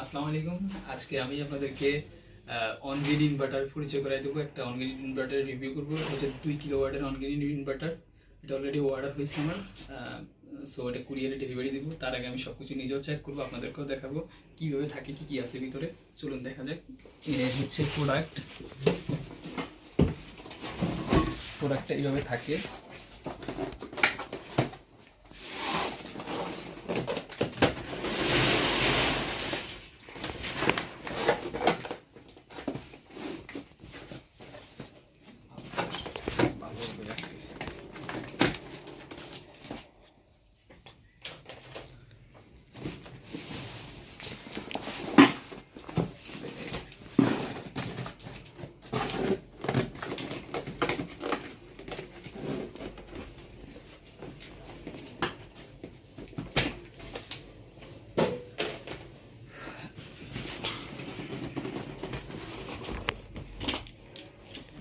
আসসালামু আলাইকুম। আজকে আমি আপনাদেরকে অন গ্রিড ইনভার্টার পরিচয় করাই দেবো। একটা অন গ্রিড ইনভার্টারের রিভিউ করবো। হচ্ছে 2 কিলোওয়াটের অন গ্রিড ইনভার্টার। এটা অলরেডি অর্ডার হয়েছে আমার, সো এটা কুরিয়ারে ডেলিভারি দেবো। তার আগে আমি সব কিছু নিজেও চেক করবো, আপনাদেরকেও দেখাবো কীভাবে থাকে, কী কী আছে ভিতরে। চলুন দেখা যাক। হচ্ছে প্রোডাক্টটা এইভাবে থাকে।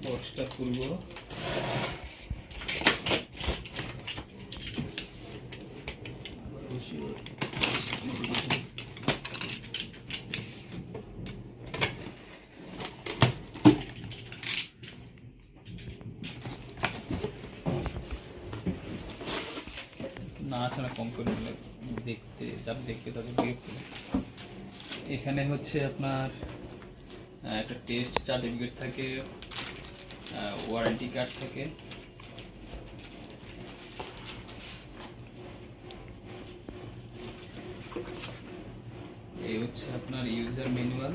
বক্সটা খুলবো। নাড়াচাড়া কম করে দেখতে তাদের বিরক্ত। এখানে হচ্ছে আপনার একটা টেস্ট সার্টিফিকেট থাকে, ওয়ারেন্টি কার্ড থাকে, এই হচ্ছে আপনার ইউজার ম্যানুয়াল।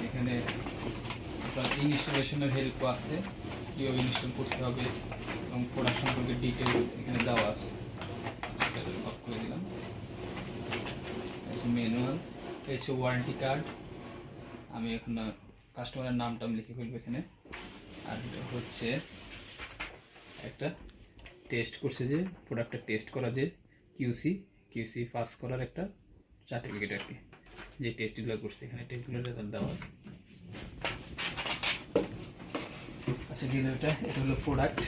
এখানে আপনার ইনস্টলেশনের হেল্পও আছে, কীভাবে ইনস্টল করতে হবে এবং প্রোডাক্ট সম্পর্কে ডিটেলস এখানে দেওয়া আছে। অফ করে দিলাম। ম্যানুয়াল, হচ্ছে ওয়ারেন্টি কার্ড। আমি এখন কাস্টমারের নামটা লিখে ফেলবো এখানে। আর হচ্ছে একটা টেস্ট করছে, যে প্রোডাক্টটা টেস্ট করা, যে কিউসি পাস করার একটা সার্টিফিকেট আর কি, যে টেস্টগুলো করছে এখানে টেস্টগুলো দেওয়া আছে। আচ্ছা, এটা হলো প্রোডাক্ট।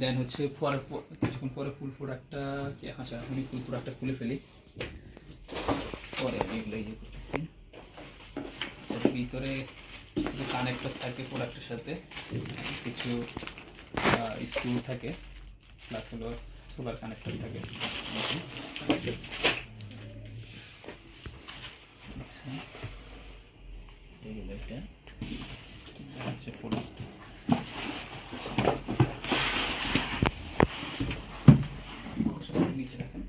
দেন হচ্ছে কিছুক্ষণ পরে ফুল প্রোডাক্টটা কি, আচ্ছা আমি ফুল প্রোডাক্টটা খুলে ফেলি, পরে আমি এগুলো ইয়ে করতেছি। আচ্ছা, ভিতরে কিছু কানেক্টর থাকে প্রোডাক্টের সাথে, কিছু স্ক্রু থাকে, প্লাস হলো সোলার কানেক্টর থাকে। আচ্ছা, এগুলো এটা হচ্ছে প্রোডাক্ট। নিচে রাখেন।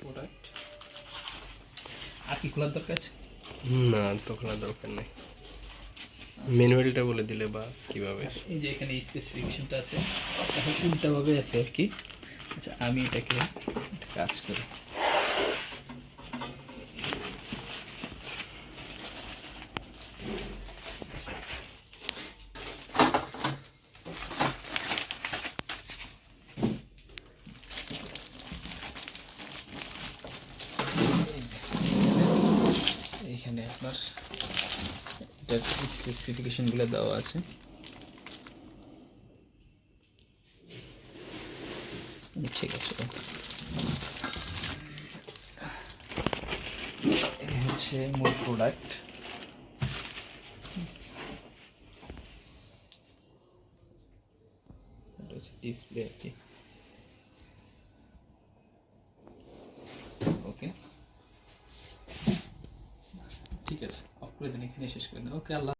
প্রোডাক্ট আর কি খোলার দরকার আছে? না, তো খোলার দরকার নেই। ম্যানুয়ালটা বলে দিলে বা কিভাবে। এই যে এখানে স্পেসিফিকেশনটা আছে, এখন উল্টাভাবে আছে আর কি। আচ্ছা, আমি এটাকে কাজ করি। এখানে আপনার এটার স্পেসিফিকেশনগুলো দেওয়া আছে। ঠিক আছে, হচ্ছে মূল প্রোডাক্ট। এটা হচ্ছে ডিসপ্লে আর কি। ওকে, ঠিক আছে, অফ করে দিন, এখানে শেষ করে দিন। ওকে, আল্লাহ।